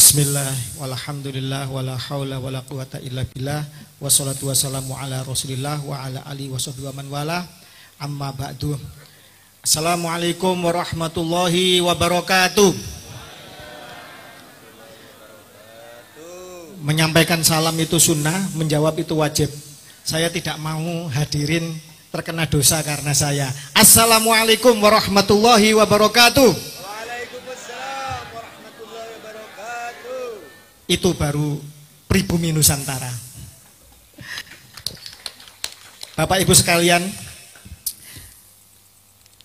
Bismillah, walhamdulillah, wala haula wala quwata illa billah, wassalatu wassalamu ala rasulillah wa ala alihi wasahbihi wa man wala, amma ba'du. Assalamualaikum warahmatullahi wabarakatuh. Menyampaikan salam itu sunnah, menjawab itu wajib. Saya tidak mau hadirin terkena dosa karena saya. Assalamualaikum warahmatullahi wabarakatuh. Itu baru pribumi Nusantara. Bapak Ibu sekalian,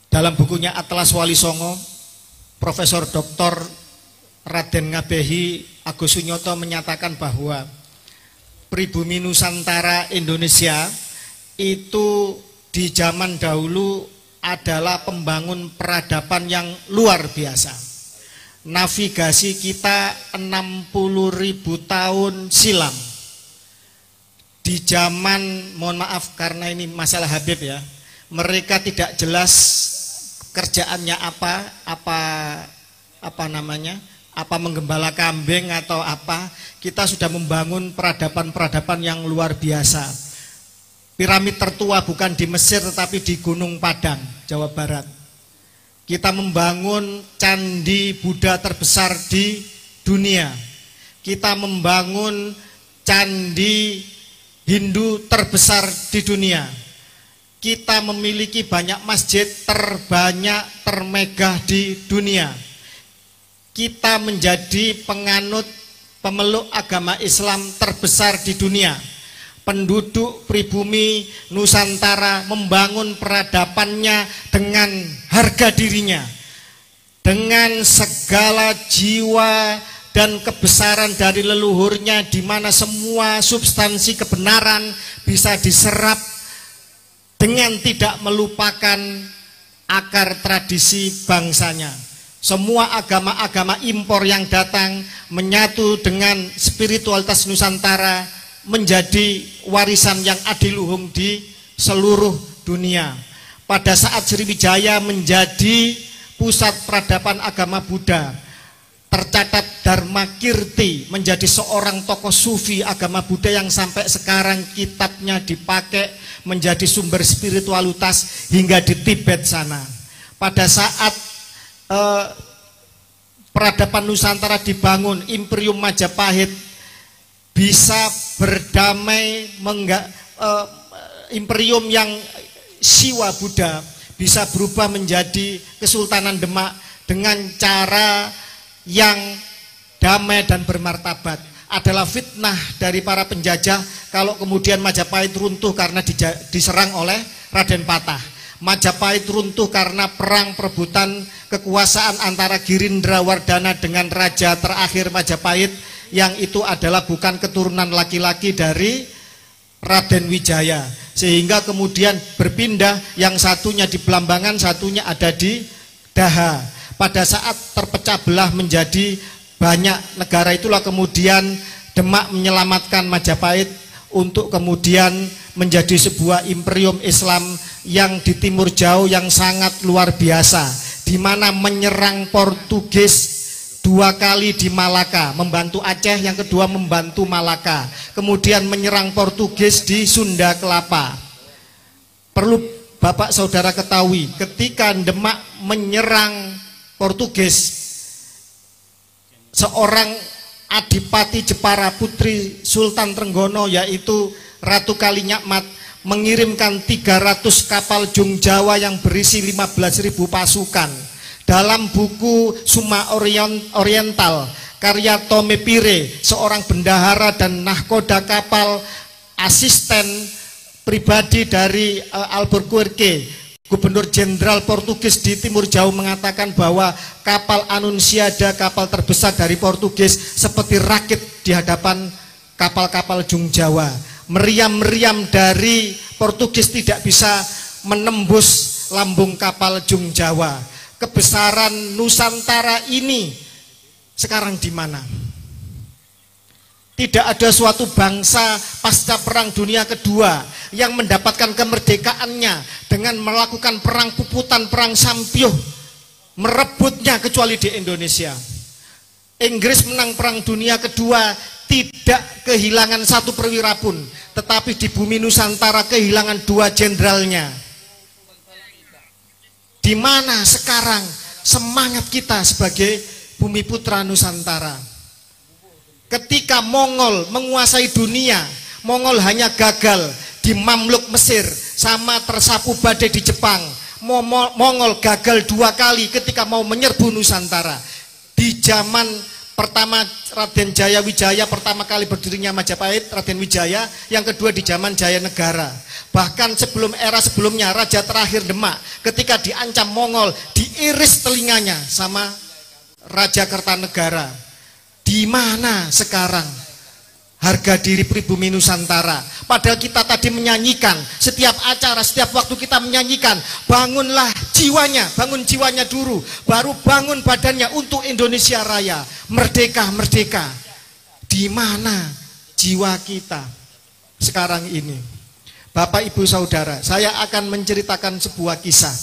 dalam bukunya Atlas Wali Songo, Profesor Dr. Raden Ngabehi Agus Sunyoto menyatakan bahwa pribumi Nusantara Indonesia itu di zaman dahulu adalah pembangun peradaban yang luar biasa. Navigasi kita 60.000 tahun silam. Di zaman, mohon maaf karena ini masalah Habib ya, mereka tidak jelas kerjaannya apa namanya, apa menggembala kambing atau apa. Kita sudah membangun peradaban-peradaban yang luar biasa. Piramid tertua bukan di Mesir tetapi di Gunung Padang, Jawa Barat. Kita membangun candi Buddha terbesar di dunia. Kita membangun candi Hindu terbesar di dunia. Kita memiliki banyak masjid terbanyak termegah di dunia. Kita menjadi pemeluk agama Islam terbesar di dunia. Penduduk pribumi Nusantara membangun peradabannya dengan harga dirinya, dengan segala jiwa dan kebesaran dari leluhurnya, di mana semua substansi kebenaran bisa diserap dengan tidak melupakan akar tradisi bangsanya. Semua agama-agama impor yang datang menyatu dengan spiritualitas Nusantara, menjadi warisan yang adiluhung di seluruh dunia. Pada saat Sriwijaya menjadi pusat peradaban agama Buddha, tercatat Dharma Kirti menjadi seorang tokoh sufi agama Buddha yang sampai sekarang kitabnya dipakai menjadi sumber spiritualitas hingga di Tibet sana. Pada saat peradaban Nusantara dibangun, Imperium Majapahit bisa berdamai, imperium yang Siwa Buddha bisa berubah menjadi Kesultanan Demak dengan cara yang damai dan bermartabat. Adalah fitnah dari para penjajah kalau kemudian Majapahit runtuh karena diserang oleh Raden Patah. Majapahit runtuh karena perang perebutan kekuasaan antara Girindrawardana dengan raja terakhir Majapahit, yang itu adalah bukan keturunan laki-laki dari Raden Wijaya, sehingga kemudian berpindah, yang satunya di Belambangan, satunya ada di Daha. Pada saat terpecah belah menjadi banyak negara, itulah kemudian Demak menyelamatkan Majapahit untuk kemudian menjadi sebuah imperium Islam yang di timur jauh yang sangat luar biasa, di mana menyerang Portugis 2 kali di Malaka, membantu Aceh, yang kedua membantu Malaka, kemudian menyerang Portugis di Sunda Kelapa. Perlu Bapak Saudara ketahui, ketika Demak menyerang Portugis, seorang Adipati Jepara putri Sultan Trenggono, yaitu Ratu Kalinyakmat, mengirimkan 300 kapal Jung Jawa yang berisi 15.000 pasukan. Dalam buku Suma Oriental karya Tome Pire, seorang bendahara dan nahkoda kapal, asisten pribadi dari Albuquerque, Gubernur Jenderal Portugis di Timur Jauh, mengatakan bahwa kapal Anunciada, kapal terbesar dari Portugis, seperti rakit di hadapan kapal-kapal Jung Jawa. Meriam-meriam dari Portugis tidak bisa menembus lambung kapal Jung Jawa. Kebesaran Nusantara ini sekarang di mana? Tidak ada suatu bangsa pasca Perang Dunia Kedua yang mendapatkan kemerdekaannya dengan melakukan perang puputan, perang sampyuh, merebutnya, kecuali di Indonesia. Inggris menang Perang Dunia Kedua tidak kehilangan satu perwira pun, tetapi di bumi Nusantara kehilangan 2 jenderalnya. Di mana sekarang semangat kita sebagai bumi putra Nusantara? Ketika Mongol menguasai dunia, Mongol hanya gagal di Mamluk Mesir sama tersapu badai di Jepang. Mongol gagal 2 kali ketika mau menyerbu Nusantara. Di zaman pertama Raden Jaya Wijaya, pertama kali berdirinya Majapahit, Raden Wijaya, yang kedua di zaman Jaya Negara. Bahkan sebelum era sebelumnya, Raja terakhir Demak ketika diancam Mongol, diiris telinganya sama Raja Kertanegara. Di mana sekarang harga diri pribumi Nusantara? Padahal kita tadi menyanyikan, setiap acara, setiap waktu kita menyanyikan, bangunlah jiwanya, bangun jiwanya dulu, baru bangun badannya untuk Indonesia Raya. Merdeka, merdeka. Di mana jiwa kita sekarang ini? Bapak Ibu Saudara, saya akan menceritakan sebuah kisah.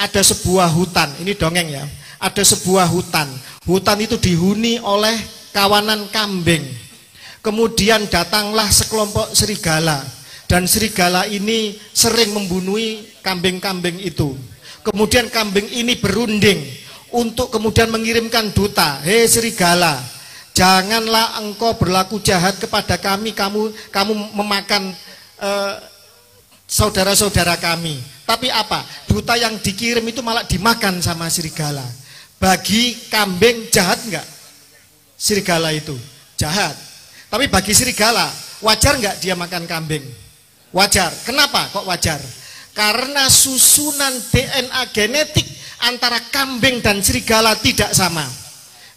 Ada sebuah hutan, ini dongeng ya. Ada sebuah hutan. Hutan itu dihuni oleh kawanan kambing. Kemudian datanglah sekelompok serigala, dan serigala ini sering membunuhi kambing-kambing itu. Kemudian kambing ini berunding untuk kemudian mengirimkan duta, hei serigala, janganlah engkau berlaku jahat kepada kami, kamu memakan saudara-saudara kami. Tapi apa? Duta yang dikirim itu malah dimakan sama serigala. Bagi kambing jahat enggak? Serigala itu jahat. Tapi bagi serigala, wajar nggak dia makan kambing? Wajar. Kenapa kok wajar? Karena susunan DNA genetik antara kambing dan serigala tidak sama.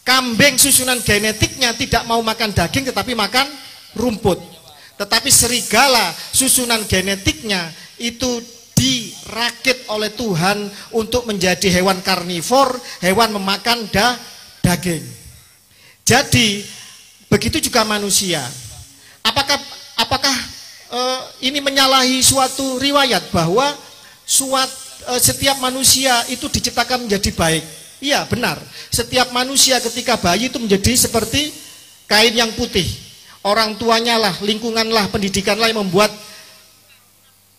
Kambing susunan genetiknya tidak mau makan daging tetapi makan rumput. Tetapi serigala susunan genetiknya itu dirakit oleh Tuhan untuk menjadi hewan karnivor, hewan memakan daging. Jadi begitu juga manusia. Apakah ini menyalahi suatu riwayat bahwa setiap manusia itu diciptakan menjadi baik? Iya, benar. Setiap manusia ketika bayi itu menjadi seperti kain yang putih. Orang tuanya lah, lingkungan lah, pendidikan lah yang membuat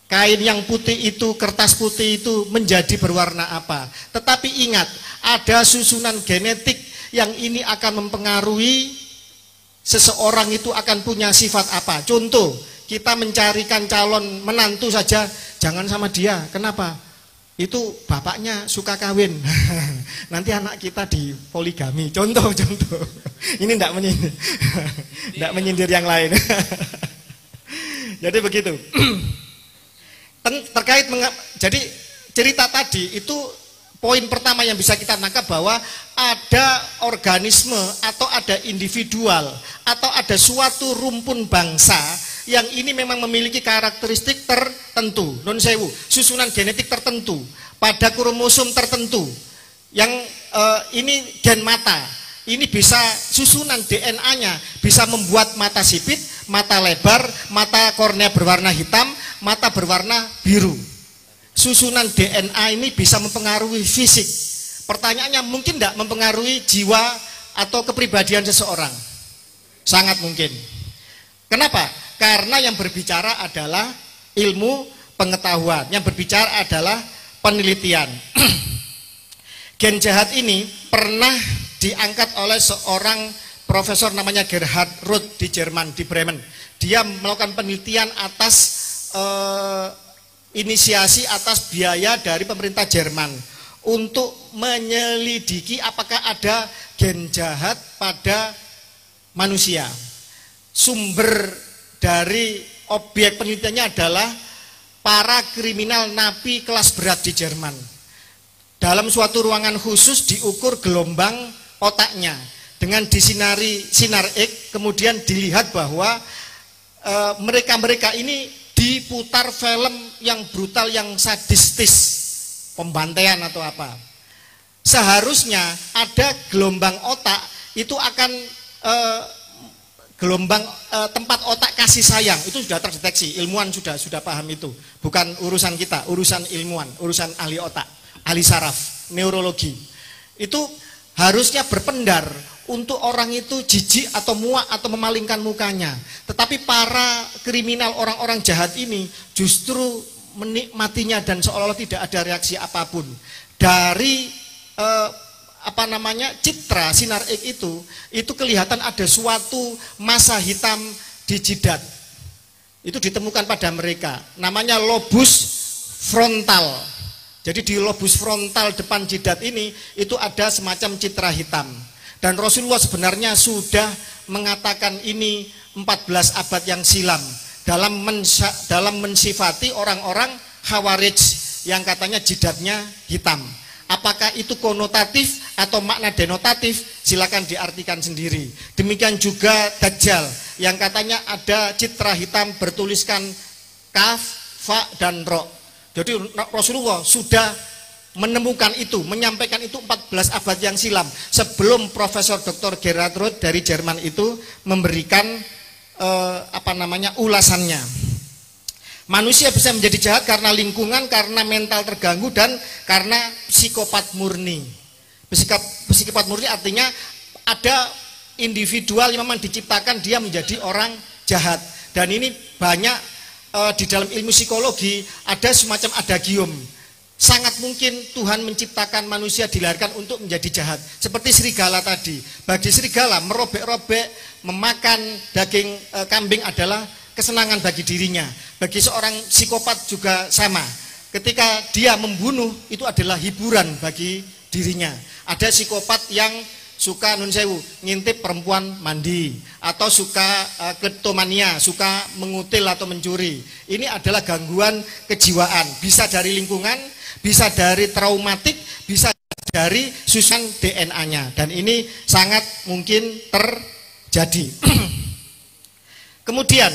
kain yang putih itu, kertas putih itu menjadi berwarna apa. Tetapi ingat, ada susunan genetik yang ini akan mempengaruhi seseorang itu akan punya sifat apa. Contoh, kita mencarikan calon menantu saja, jangan sama dia. Kenapa? Itu bapaknya suka kawin. Nanti anak kita di poligami. Contoh. Ini enggak menyindir. Enggak menyindir yang lain. Jadi begitu. Jadi cerita tadi itu poin pertama yang bisa kita tangkap bahwa ada organisme atau ada individual atau ada suatu rumpun bangsa yang ini memang memiliki karakteristik tertentu, non sewu, susunan genetik tertentu pada kromosom tertentu. Yang ini gen mata, ini bisa susunan DNA-nya bisa membuat mata sipit, mata lebar, mata kornea berwarna hitam, mata berwarna biru. Susunan DNA ini bisa mempengaruhi fisik. Pertanyaannya, mungkin tidak mempengaruhi jiwa atau kepribadian seseorang? Sangat mungkin. Kenapa? Karena yang berbicara adalah ilmu pengetahuan, yang berbicara adalah penelitian. Gen jahat ini pernah diangkat oleh seorang profesor namanya Gerhard Roth di Jerman, di Bremen. Dia melakukan penelitian atas inisiasi atas biaya dari pemerintah Jerman untuk menyelidiki apakah ada gen jahat pada manusia. Sumber dari objek penelitiannya adalah para kriminal napi kelas berat di Jerman. Dalam suatu ruangan khusus diukur gelombang otaknya dengan disinari sinar X, kemudian dilihat bahwa mereka-mereka ini diputar film yang brutal, yang sadistis, pembantaian atau apa. Seharusnya ada gelombang otak itu akan gelombang tempat otak kasih sayang itu sudah terdeteksi, ilmuwan sudah paham itu. Bukan urusan kita, urusan ilmuwan, urusan ahli otak, ahli saraf, neurologi. Itu harusnya berpendar untuk orang itu jijik atau muak atau memalingkan mukanya. Tetapi para kriminal, orang-orang jahat ini justru menikmatinya dan seolah-olah tidak ada reaksi apapun. Dari citra sinar X itu kelihatan ada suatu massa hitam di jidat. Itu ditemukan pada mereka, namanya lobus frontal. Jadi di lobus frontal depan jidat ini itu ada semacam citra hitam. Dan Rasulullah sebenarnya sudah mengatakan ini 14 abad yang silam dalam mensifati orang-orang Khawarij yang katanya jidatnya hitam. Apakah itu konotatif atau makna denotatif? Silakan diartikan sendiri. Demikian juga Dajjal yang katanya ada citra hitam bertuliskan kaf, fa, dan ro. Jadi Rasulullah sudah menemukan itu, menyampaikan itu 14 abad yang silam sebelum Profesor Dr. Gerhard Roth dari Jerman itu memberikan ulasannya. Manusia bisa menjadi jahat karena lingkungan, karena mental terganggu, dan karena psikopat murni. Psikopat murni artinya ada individual yang memang diciptakan dia menjadi orang jahat. Dan ini banyak di dalam ilmu psikologi ada semacam adagium. Sangat mungkin Tuhan menciptakan manusia dilahirkan untuk menjadi jahat. Seperti serigala tadi. Bagi serigala merobek-robek, memakan daging kambing adalah kesenangan bagi dirinya. Bagi seorang psikopat juga sama. Ketika dia membunuh itu adalah hiburan bagi dirinya. Ada psikopat yang suka ngintip perempuan mandi, atau suka kleptomania, suka mengutil atau mencuri. Ini adalah gangguan kejiwaan. Bisa dari lingkungan, bisa dari traumatik, bisa dari susunan DNA-nya. Dan ini sangat mungkin terjadi. Kemudian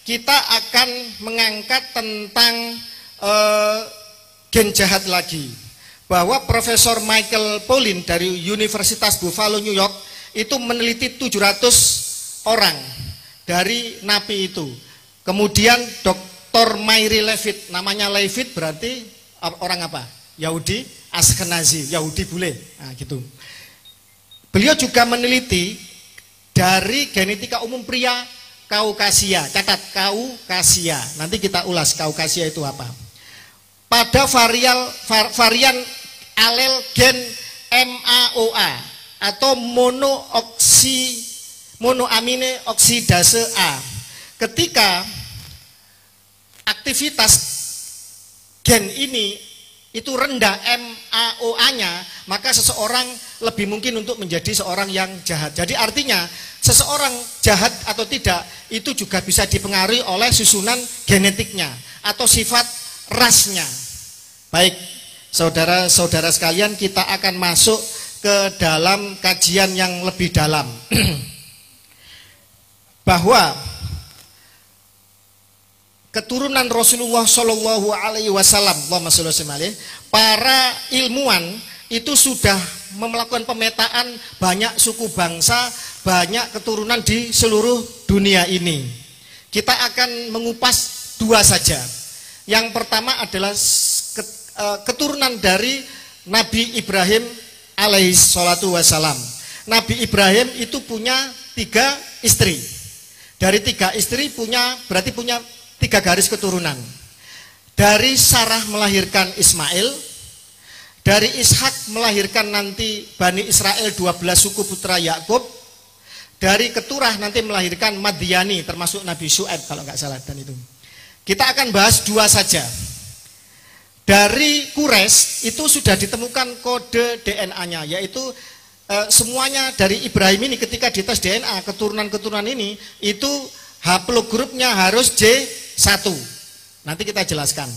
kita akan mengangkat tentang gen jahat lagi, bahwa Profesor Michael Pollan dari Universitas Buffalo, New York itu meneliti 700 orang dari napi itu. Kemudian Dr. Meiri Levitt, namanya Levitt berarti orang apa? Yahudi Ashkenazi, Yahudi bule, nah, gitu. Beliau juga meneliti dari genetika umum pria Kaukasia. Catat, Kaukasia. Nanti kita ulas Kaukasia itu apa. Pada varian alel gen MAOA atau monoamine oksidase A. Ketika aktivitas gen ini itu rendah MAOA-nya, maka seseorang lebih mungkin untuk menjadi seorang yang jahat. Jadi artinya seseorang jahat atau tidak itu juga bisa dipengaruhi oleh susunan genetiknya atau sifat rasnya. Baik, saudara-saudara sekalian, kita akan masuk ke dalam kajian yang lebih dalam. Bahwa keturunan Rasulullah Shallallahu Alaihi Wasallam, para ilmuwan itu sudah melakukan pemetaan banyak suku bangsa, banyak keturunan di seluruh dunia ini. Kita akan mengupas dua saja. Yang pertama adalah keturunan dari Nabi Ibrahim alaihi salatu wassalam. Nabi Ibrahim itu punya 3 istri. Dari 3 istri berarti punya 3 garis keturunan. Dari Sarah melahirkan Ismail, dari Ishak melahirkan nanti Bani Israel 12 suku putra Yakub, dari Keturah nanti melahirkan Madiani termasuk Nabi Syuaib kalau nggak salah. Dan itu kita akan bahas 2 saja. Dari Quraisy itu sudah ditemukan kode DNA-nya, yaitu semuanya dari Ibrahim ini ketika dites DNA keturunan-keturunan ini itu haplogrupnya harus J1. Nanti kita jelaskan.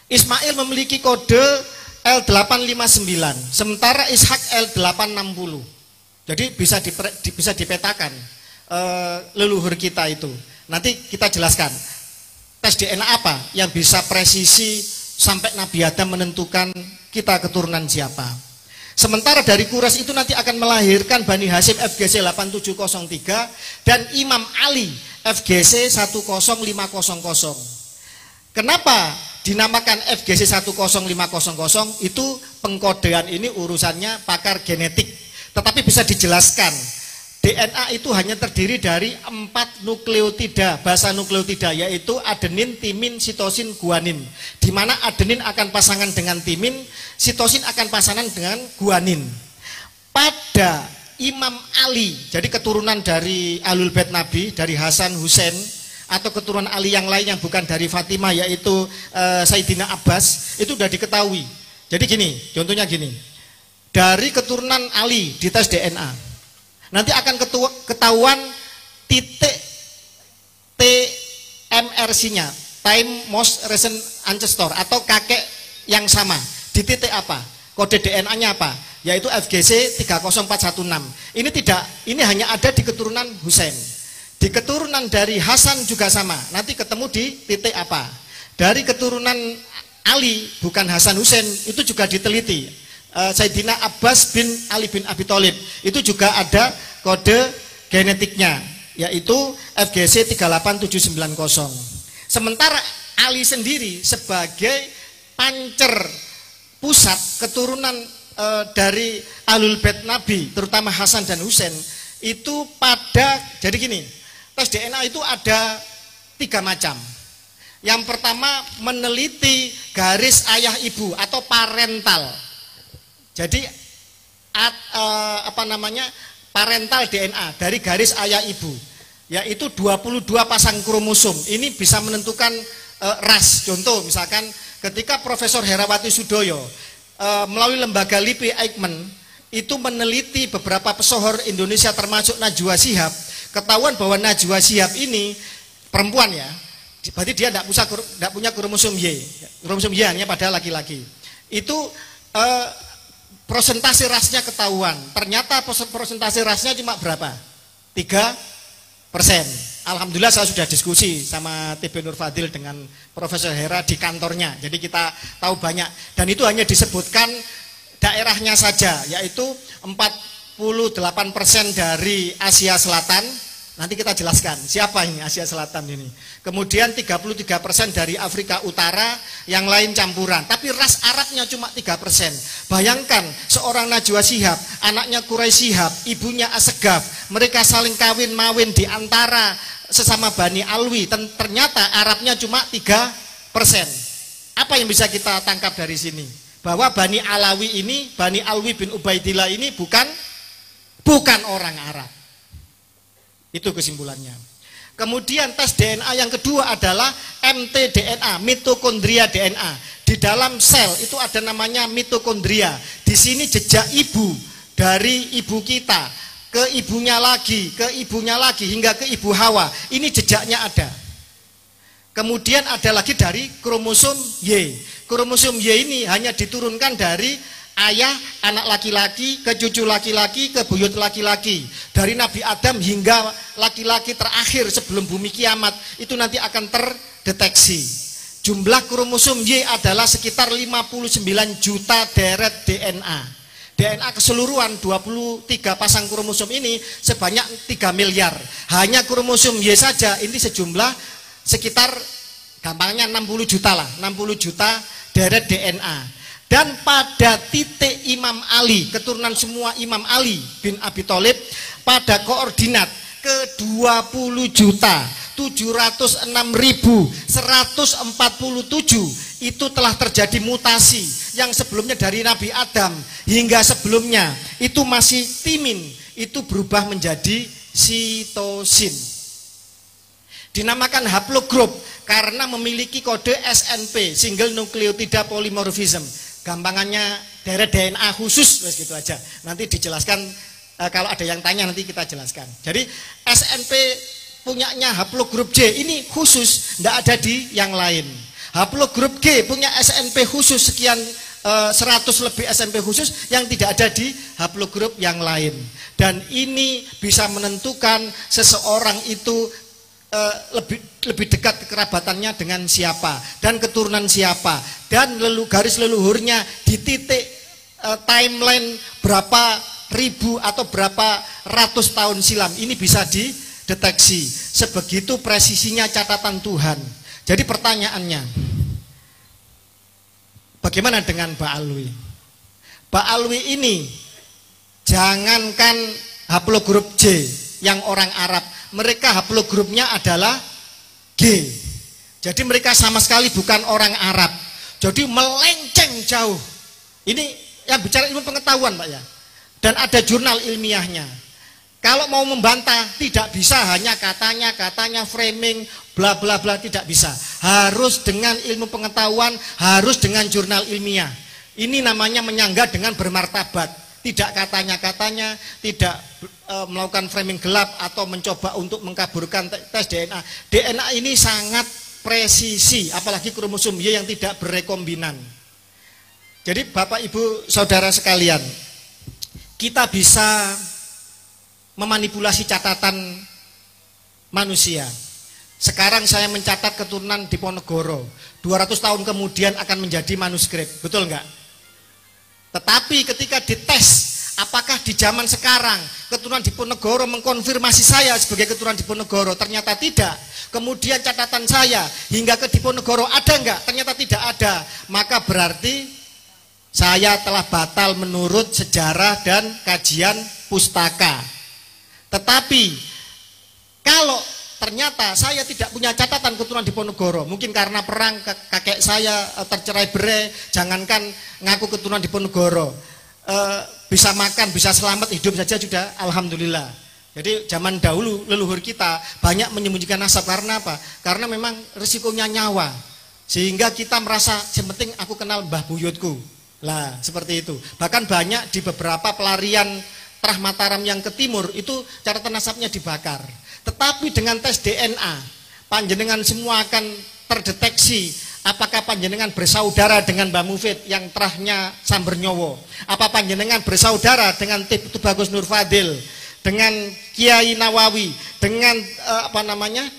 Ismail memiliki kode L859, sementara Ishak L860. Jadi bisa dipetakan leluhur kita itu. Nanti kita jelaskan tes DNA apa yang bisa presisi sampai Nabi Adam menentukan kita keturunan siapa. Sementara dari Quraisy itu nanti akan melahirkan Bani Hashim FGC 8703 dan Imam Ali FGC 10500. Kenapa dinamakan FGC 10500? Itu pengkodean ini urusannya pakar genetik. Tetapi bisa dijelaskan, DNA itu hanya terdiri dari 4 nukleotida, basa nukleotida, yaitu adenin, timin, sitosin, guanin. Di mana adenin akan pasangan dengan timin, sitosin akan pasangan dengan guanin. Pada Imam Ali, jadi keturunan dari Ahlul Bait Nabi, dari Hasan Husain, atau keturunan Ali yang lain yang bukan dari Fatimah, yaitu Sayyidina Abbas, itu sudah diketahui. Jadi gini, contohnya gini, dari keturunan Ali di tes DNA, nanti akan ketahuan titik TMRC-nya, time most recent ancestor, atau kakek yang sama. Di titik apa? Kode DNA-nya apa? Yaitu FGC 30416. Ini hanya ada di keturunan Husain. Di keturunan dari Hasan juga sama. Nanti ketemu di titik apa? Dari keturunan Ali, bukan Hasan Husain, itu juga diteliti. Sayyidina Abbas bin Ali bin Abi Thalib itu juga ada kode genetiknya, yaitu FGC 38790. Sementara Ali sendiri sebagai pancer pusat keturunan dari Ahlul Bait Nabi, terutama Hasan dan Husain, itu jadi gini, tes DNA itu ada 3 macam. Yang pertama meneliti garis ayah ibu atau parental. Jadi parental DNA dari garis ayah ibu, yaitu 22 pasang kromosom. Ini bisa menentukan ras. Contoh misalkan ketika Profesor Herawati Sudoyo melalui lembaga LIPI Eijkman itu meneliti beberapa pesohor Indonesia termasuk Najwa Shihab, ketahuan bahwa Najwa Shihab ini perempuan ya, berarti dia tidak punya kromosom Y. Kromosom Y hanya pada laki-laki. Itu prosentase rasnya ketahuan. Ternyata prosentase rasnya cuma berapa? 3%. Alhamdulillah saya sudah diskusi sama TB Nur Fadil dengan Profesor Hera di kantornya. Jadi kita tahu banyak. Dan itu hanya disebutkan daerahnya saja, yaitu 48% dari Asia Selatan. Nanti kita jelaskan siapa ini Asia Selatan ini. Kemudian 33% dari Afrika Utara, yang lain campuran. Tapi ras Arabnya cuma 3%. Bayangkan seorang Najwa Shihab, anaknya Quraisy Shihab, ibunya Asegaf. Mereka saling kawin-mawin di antara sesama Bani Alwi. Ternyata Arabnya cuma 3%. Apa yang bisa kita tangkap dari sini? Bahwa Bani Alawi ini, Bani Alwi bin Ubaidillah ini bukan orang Arab. Itu kesimpulannya. Kemudian tes DNA yang kedua adalah mtDNA, mitokondria DNA. Di dalam sel itu ada namanya mitokondria. Di sini jejak ibu dari ibu kita ke ibunya lagi hingga ke ibu Hawa. Ini jejaknya ada. Kemudian ada lagi dari kromosom Y. Kromosom Y ini hanya diturunkan dari ayah, anak laki-laki, ke cucu laki-laki, ke buyut laki-laki. Dari Nabi Adam hingga laki-laki terakhir sebelum bumi kiamat, itu nanti akan terdeteksi. Jumlah kromosom Y adalah sekitar 59 juta deret DNA. DNA keseluruhan 23 pasang kromosom ini sebanyak 3 miliar. Hanya kromosom Y saja ini sejumlah sekitar gampangnya 60 juta lah, 60 juta deret DNA. Dan pada titik Imam Ali, keturunan semua Imam Ali bin Abi Thalib, pada koordinat ke 20.706.147 itu telah terjadi mutasi yang sebelumnya dari Nabi Adam hingga sebelumnya itu masih timin, itu berubah menjadi sitosin. Dinamakan haplogroup karena memiliki kode SNP, single nucleotide polymorphism. Gampangannya deret DNA khusus, gitu aja. Nanti dijelaskan kalau ada yang tanya nanti kita jelaskan. Jadi SNP punyanya haplogroup J ini khusus, tidak ada di yang lain. Haplogroup G punya SNP khusus sekian 100 lebih SNP khusus yang tidak ada di haplogroup yang lain. Dan ini bisa menentukan seseorang itu lebih dekat kekerabatannya dengan siapa dan keturunan siapa dan garis leluhurnya di titik timeline berapa ribu atau berapa ratus tahun silam. Ini bisa dideteksi. Sebegitu presisinya catatan Tuhan. Jadi pertanyaannya, bagaimana dengan Mbak Alwi? Mbak Alwi ini jangankan haplogrup J yang orang Arab, mereka haplogrupnya adalah G. Jadi mereka sama sekali bukan orang Arab. Jadi melenceng jauh. Ini yang bicara ilmu pengetahuan, Pak ya. Dan ada jurnal ilmiahnya. Kalau mau membantah tidak bisa hanya katanya framing bla bla bla, tidak bisa. Harus dengan ilmu pengetahuan, harus dengan jurnal ilmiah. Ini namanya menyangga dengan bermartabat. Tidak katanya, tidak melakukan framing gelap atau mencoba untuk mengkaburkan tes DNA. DNA ini sangat presisi, apalagi kromosom Y yang tidak berrekombinan. Jadi Bapak Ibu Saudara sekalian, kita bisa memanipulasi catatan manusia. Sekarang saya mencatat keturunan Diponegoro, 200 tahun kemudian akan menjadi manuskrip, betul enggak? Tetapi ketika dites, apakah di zaman sekarang keturunan Diponegoro mengkonfirmasi saya sebagai keturunan Diponegoro? Ternyata tidak. Kemudian catatan saya hingga ke Diponegoro ada enggak? Ternyata tidak ada. Maka berarti saya telah batal menurut sejarah dan kajian pustaka. Tetapi kalau ternyata saya tidak punya catatan keturunan Diponegoro, mungkin karena perang kakek saya tercerai berai, jangankan ngaku keturunan Diponegoro, bisa makan, bisa selamat hidup saja sudah alhamdulillah. Jadi zaman dahulu leluhur kita banyak menyembunyikan nasab karena apa? Karena memang risikonya nyawa, sehingga kita merasa yang penting aku kenal mbah buyutku lah, seperti itu. Bahkan banyak di beberapa pelarian Trah Mataram yang ke timur itu catatan nasabnya dibakar. Tetapi dengan tes DNA, panjenengan semua akan terdeteksi apakah panjenengan bersaudara dengan Mbah Mufid yang trahnya Sambernyowo, apa panjenengan bersaudara dengan Tubagus Nur Fadil, dengan Kiai Nawawi, dengan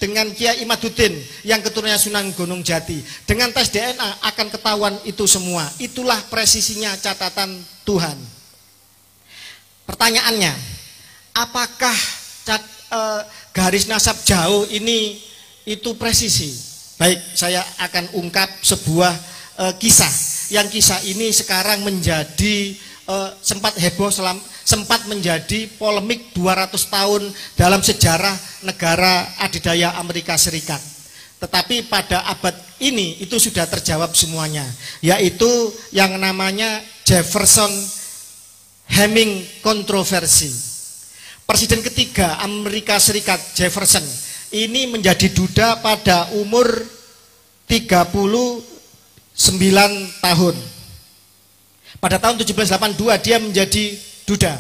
dengan Kiai Imaduddin yang keturunannya Sunan Gunung Jati. Dengan tes DNA akan ketahuan itu semua. Itulah presisinya catatan Tuhan. Pertanyaannya, apakah garis nasab jauh ini itu presisi? Baik, saya akan ungkap sebuah kisah. Yang kisah ini sekarang menjadi sempat heboh, sempat menjadi polemik 200 tahun dalam sejarah negara adidaya Amerika Serikat. Tetapi pada abad ini itu sudah terjawab semuanya, yaitu yang namanya Jefferson Heming kontroversi. Presiden ketiga Amerika Serikat Jefferson ini menjadi duda pada umur 39 tahun. Pada tahun 1782 dia menjadi duda.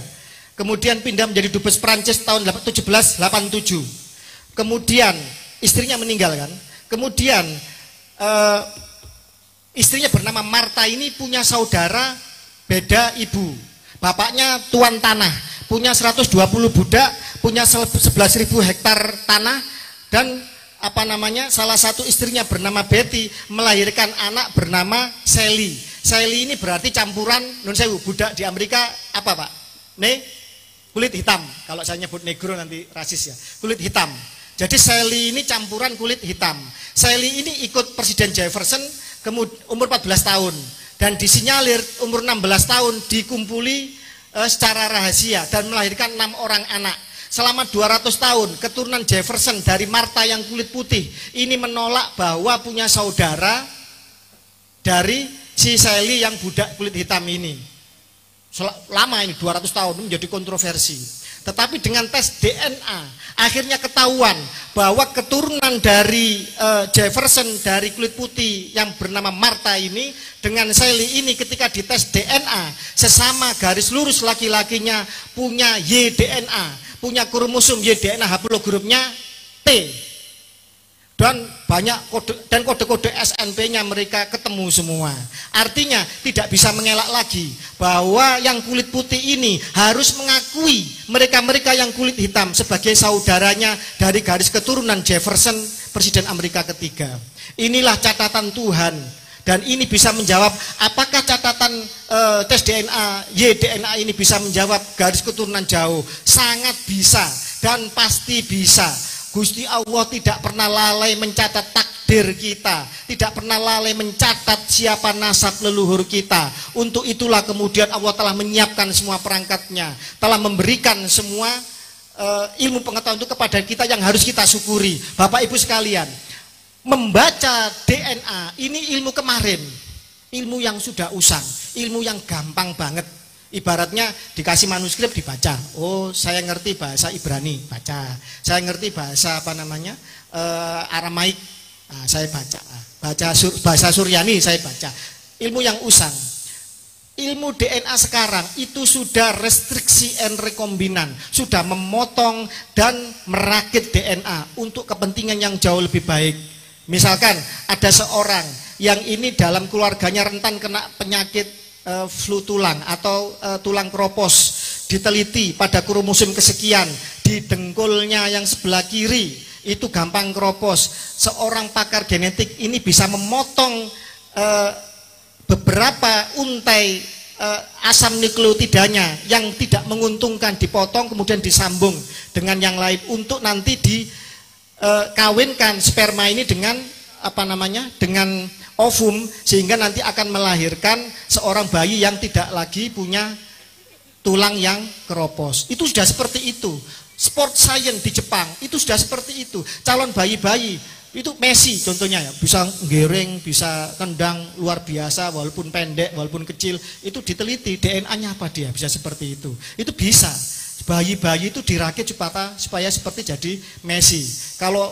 Kemudian pindah menjadi dubes Prancis tahun 1787. Kemudian istrinya meninggal kan. Kemudian istrinya bernama Martha ini punya saudara beda ibu. Bapaknya tuan tanah, punya 120 budak, punya 11.000 hektar tanah, dan salah satu istrinya bernama Betty melahirkan anak bernama Sally. Sally ini berarti campuran budak di Amerika apa Pak? Kulit hitam. Kalau saya nyebut negro nanti rasis ya. Kulit hitam. Jadi Sally ini campuran kulit hitam. Sally ini ikut Presiden Jefferson umur 14 tahun. Dan disinyalir umur 16 tahun dikumpuli secara rahasia dan melahirkan 6 orang anak. Selama 200 tahun keturunan Jefferson dari Martha yang kulit putih ini menolak bahwa punya saudara dari si Sally yang budak kulit hitam ini. Lama ini 200 tahun menjadi kontroversi. Tetapi dengan tes DNA akhirnya ketahuan bahwa keturunan dari Jefferson dari kulit putih yang bernama Martha ini dengan Sally ini ketika dites DNA sesama garis lurus laki-lakinya punya Y-DNA, punya kromosom Y-DNA haplogrupnya T. Dan banyak kode-kode SNP-nya mereka ketemu semua. Artinya tidak bisa mengelak lagi bahwa yang kulit putih ini harus mengakui mereka-mereka yang kulit hitam sebagai saudaranya dari garis keturunan Jefferson, Presiden Amerika ketiga. Inilah catatan Tuhan. Dan ini bisa menjawab apakah catatan tes DNA, Y-DNA ini bisa menjawab garis keturunan jauh. Sangat bisa dan pasti bisa. Gusti Allah tidak pernah lalai mencatat takdir takdir kita, tidak pernah lalai mencatat siapa nasab leluhur kita. Untuk itulah kemudian Allah telah menyiapkan semua perangkatnya, telah memberikan semua ilmu pengetahuan itu kepada kita yang harus kita syukuri. Bapak Ibu sekalian, membaca DNA ini ilmu kemarin, ilmu yang sudah usang, ilmu yang gampang banget. Ibaratnya dikasih manuskrip dibaca, oh saya ngerti bahasa Ibrani, baca. Saya ngerti bahasa Aramaik, saya baca. Bahasa Suryani saya baca. Ilmu yang usang. Ilmu DNA sekarang itu sudah restriksi and rekombinan, sudah memotong dan merakit DNA untuk kepentingan yang jauh lebih baik. Misalkan ada seorang yang ini dalam keluarganya rentan kena penyakit flu tulang atau tulang keropos, diteliti pada kromosom kesekian di dengkulnya yang sebelah kiri itu gampang keropos. Seorang pakar genetik ini bisa memotong beberapa untai asam nukleotidanya yang tidak menguntungkan, dipotong kemudian disambung dengan yang lain untuk nanti dikawinkan sperma ini dengan dengan ovum, sehingga nanti akan melahirkan seorang bayi yang tidak lagi punya tulang yang keropos. Itu sudah seperti itu. Sport science di Jepang itu sudah seperti itu. Calon bayi-bayi itu Messi contohnya ya, bisa ngereng, bisa tendang luar biasa walaupun pendek, walaupun kecil, itu diteliti DNA-nya apa dia bisa seperti itu. Itu bisa. Bayi-bayi itu dirakit supaya seperti jadi Messi. Kalau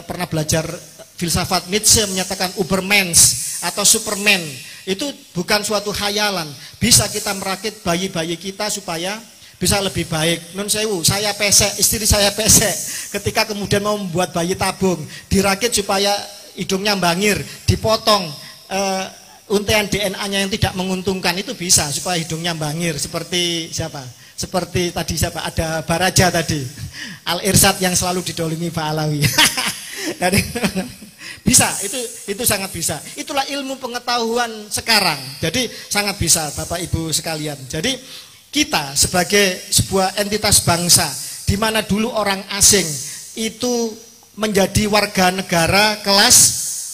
pernah belajar filsafat, Nietzsche menyatakan Ubermensch atau Superman, itu bukan suatu khayalan. Bisa kita merakit bayi-bayi kita supaya bisa lebih baik. Nun sewu, saya pesek, istri saya pesek. Ketika kemudian mau membuat bayi tabung, dirakit supaya hidungnya bangir, dipotong untaian DNA-nya yang tidak menguntungkan, itu bisa supaya hidungnya bangir. Seperti siapa? Seperti tadi siapa? Ada Baraja tadi, Al Irsyad yang selalu didolimi Pak Alawi. Bisa, itu sangat bisa. Itulah ilmu pengetahuan sekarang. Jadi sangat bisa Bapak Ibu sekalian. Jadi kita sebagai sebuah entitas bangsa, di mana dulu orang asing itu menjadi warga negara kelas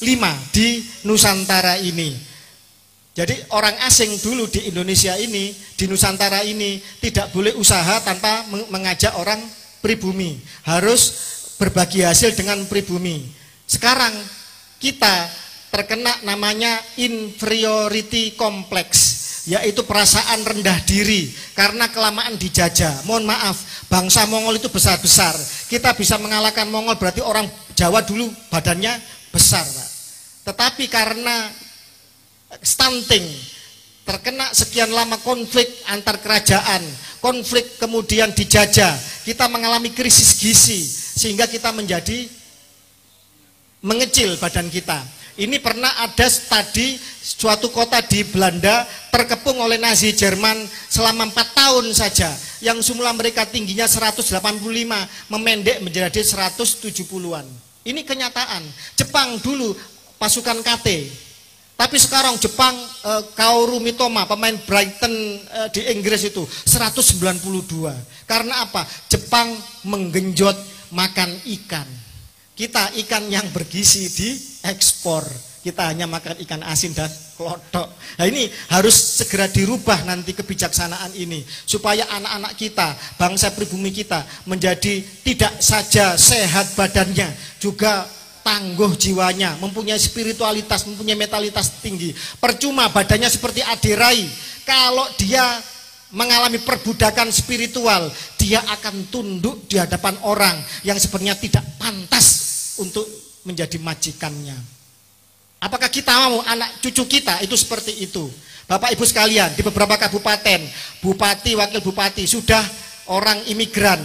5 di Nusantara ini. Jadi orang asing dulu di Indonesia ini, di Nusantara ini tidak boleh usaha tanpa mengajak orang pribumi, harus berbagi hasil dengan pribumi. Sekarang kita terkena namanya inferiority complex, yaitu perasaan rendah diri karena kelamaan dijajah. Mohon maaf, bangsa Mongol itu besar-besar. Kita bisa mengalahkan Mongol berarti orang Jawa dulu badannya besar, Pak. Tetapi karena stunting, terkena sekian lama konflik antar kerajaan, konflik kemudian dijajah, kita mengalami krisis gizi sehingga kita menjadi mengecil badan kita. Ini pernah ada tadi suatu kota di Belanda terkepung oleh Nazi Jerman selama 4 tahun saja, yang semula mereka tingginya 185 memendek menjadi 170-an. Ini kenyataan. Jepang dulu pasukan KT, tapi sekarang Jepang Kaoru Mitoma, pemain Brighton di Inggris itu 192. Karena apa? Jepang menggenjot makan ikan. Kita ikan yang bergizi diekspor, kita hanya makan ikan asin dan klotok. Nah ini harus segera dirubah nanti kebijaksanaan ini, supaya anak-anak kita, bangsa pribumi kita menjadi tidak saja sehat badannya, juga tangguh jiwanya, mempunyai spiritualitas, mempunyai mentalitas tinggi. Percuma badannya seperti Aderai, kalau dia mengalami perbudakan spiritual, dia akan tunduk di hadapan orang yang sebenarnya tidak pantas untuk menjadi majikannya. Apakah kita mau anak cucu kita itu seperti itu? Bapak Ibu sekalian, di beberapa kabupaten, bupati, wakil bupati sudah orang imigran,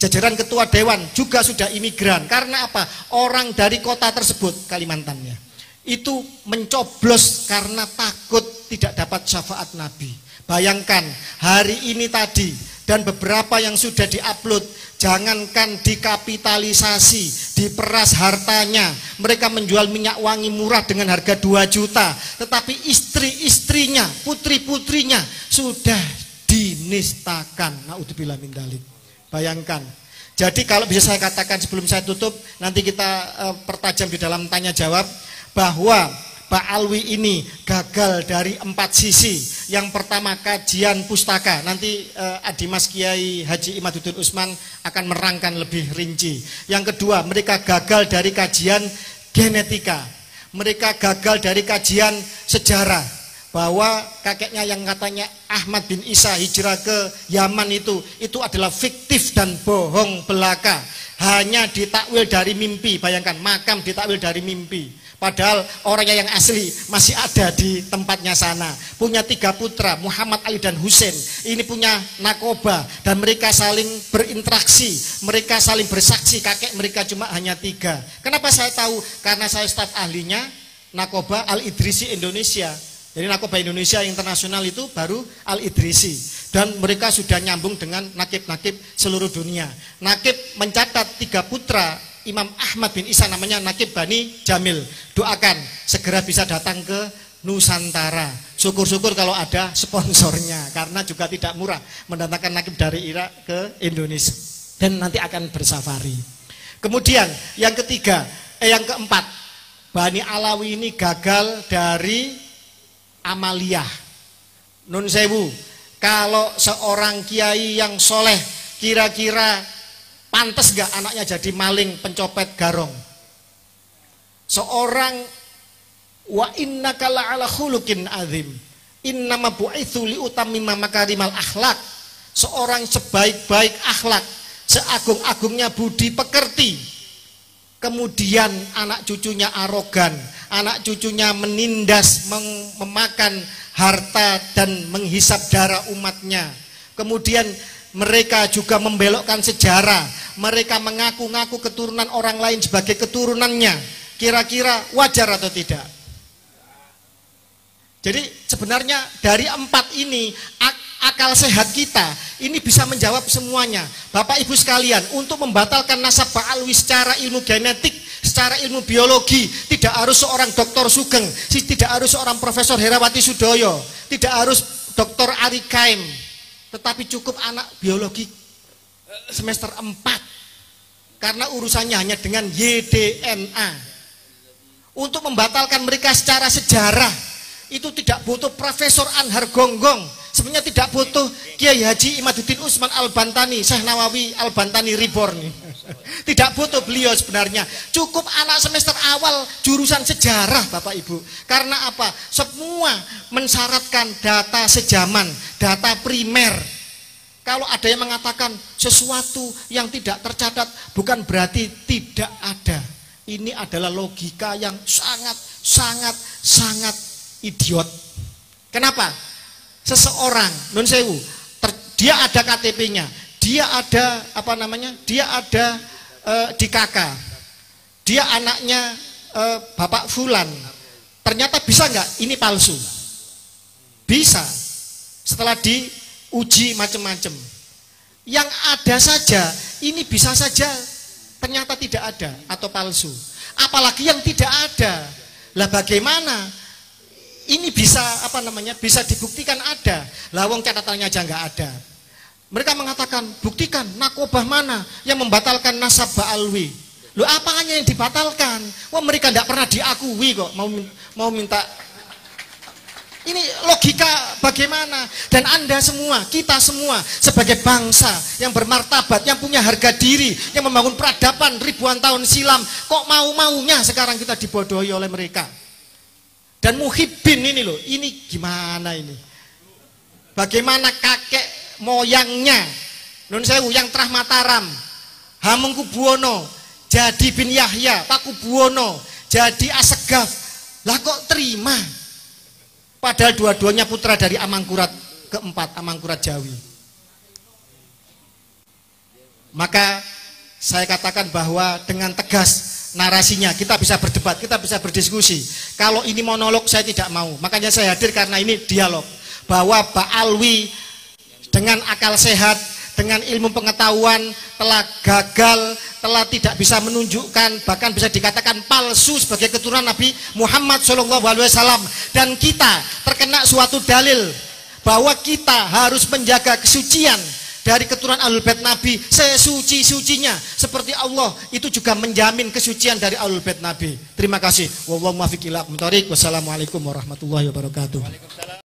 jajaran ketua dewan juga sudah imigran. Karena apa? Orang dari kota tersebut, Kalimantannya, itu mencoblos karena takut tidak dapat syafaat Nabi. Bayangkan hari ini tadi dan beberapa yang sudah diupload, jangankan dikapitalisasi, diperas hartanya, mereka menjual minyak wangi murah dengan harga 2 juta, tetapi istri-istrinya, putri-putrinya sudah dinistakan. Naudzubillah min dzalik. Bayangkan. Jadi kalau bisa saya katakan sebelum saya tutup, nanti kita pertajam di dalam tanya jawab, bahwa Pak Alwi ini gagal dari 4 sisi. Yang pertama kajian pustaka, nanti Adimas Kiai Haji Imaduddin Usman akan merangkan lebih rinci. Yang kedua, mereka gagal dari kajian genetika, mereka gagal dari kajian sejarah, bahwa kakeknya yang katanya Ahmad bin Isa hijrah ke Yaman itu adalah fiktif dan bohong belaka, hanya ditakwil dari mimpi. Bayangkan, makam ditakwil dari mimpi, padahal orangnya yang asli masih ada di tempatnya sana. Punya 3 putra, Muhammad, Ali dan Husain. Ini punya nakoba, dan mereka saling berinteraksi, mereka saling bersaksi. Kakek mereka cuma hanya 3. Kenapa saya tahu? Karena saya staf ahlinya nakoba Al-Idrisi Indonesia. Jadi nakoba Indonesia internasional itu baru Al-Idrisi, dan mereka sudah nyambung dengan nakib-nakib seluruh dunia. Nakib mencatat 3 putra Imam Ahmad bin Isa, namanya nakib Bani Jamil. Doakan segera bisa datang ke Nusantara. Syukur-syukur kalau ada sponsornya, karena juga tidak murah mendatangkan nakib dari Irak ke Indonesia, dan nanti akan bersafari. Kemudian yang yang keempat, Bani Alawi ini gagal dari amaliyah. Nun sewu, kalau seorang kiai yang soleh, kira-kira pantas gak anaknya jadi maling pencopet garong? Seorang wa innaka la'ala khuluqin azim, innama bu'itsu liutammima makarimal akhlak. Seorang sebaik-baik akhlak, seagung-agungnya budi pekerti, kemudian anak cucunya arogan, anak cucunya menindas, memakan harta dan menghisap darah umatnya. Kemudian mereka juga membelokkan sejarah, mereka mengaku-ngaku keturunan orang lain sebagai keturunannya. Kira-kira wajar atau tidak? Jadi sebenarnya dari 4 ini, akal sehat kita ini bisa menjawab semuanya. Bapak Ibu sekalian, untuk membatalkan nasab Pak Alwi secara ilmu genetik, secara ilmu biologi, tidak harus seorang Dr. Sugeng, tidak harus seorang Profesor Herawati Sudoyo, tidak harus Dr. Ari Kaim, tetapi cukup anak biologi semester 4, karena urusannya hanya dengan YDNA. Untuk membatalkan mereka secara sejarah, itu tidak butuh Profesor Anhar Gonggong, sebenarnya tidak butuh Kiai Haji Imaduddin Usman Al-Bantani, Syekh Nawawi Al-Bantani Reborn. Tidak butuh beliau sebenarnya. Cukup anak semester awal jurusan sejarah, Bapak Ibu. Karena apa? Semua mensyaratkan data sejaman, data primer. Kalau ada yang mengatakan sesuatu yang tidak tercatat, bukan berarti tidak ada. Ini adalah logika yang sangat idiot. Kenapa? Seseorang, nun sewu, dia ada KTP-nya, dia ada apa namanya? Dia ada di KK, dia anaknya Bapak Fulan. Ternyata bisa nggak? Ini palsu. Bisa. Setelah diuji macam-macam. Yang ada saja, ini bisa saja ternyata tidak ada atau palsu. Apalagi yang tidak ada. Lah bagaimana? Ini bisa apa namanya? Bisa dibuktikan ada. Lah wong catatannya aja nggak ada. Mereka mengatakan, buktikan nakobah mana yang membatalkan nasab Pak Alwi. Loh, apanya yang dibatalkan? Wah, mereka tidak pernah diakui kok, mau minta. Ini logika bagaimana? Dan Anda semua, kita semua sebagai bangsa yang bermartabat, yang punya harga diri, yang membangun peradaban ribuan tahun silam, kok mau-maunya sekarang kita dibodohi oleh mereka. Dan Muhyiddin ini loh, ini gimana ini? Bagaimana kakek moyangnya Nun Sewu yang Trah Mataram, Hamengkubuwono jadi bin Yahya, Pakubuwono jadi Asegaf, lah kok terima? Padahal dua-duanya putra dari Amangkurat keempat, Amangkurat Jawi. Maka saya katakan bahwa dengan tegas narasinya kita bisa berdebat, kita bisa berdiskusi. Kalau ini monolog saya tidak mau, makanya saya hadir karena ini dialog. Bahwa Pak Alwi dengan akal sehat, dengan ilmu pengetahuan telah gagal, telah tidak bisa menunjukkan, bahkan bisa dikatakan palsu sebagai keturunan Nabi Muhammad SAW. Dan kita terkena suatu dalil bahwa kita harus menjaga kesucian dari keturunan Ahlul Bait Nabi sesuci-sucinya seperti Allah itu juga menjamin kesucian dari Ahlul Bait Nabi. Terima kasih. Wallahu muwaffiq ila aqwamit thoriq. Wassalamualaikum warahmatullahi wabarakatuh.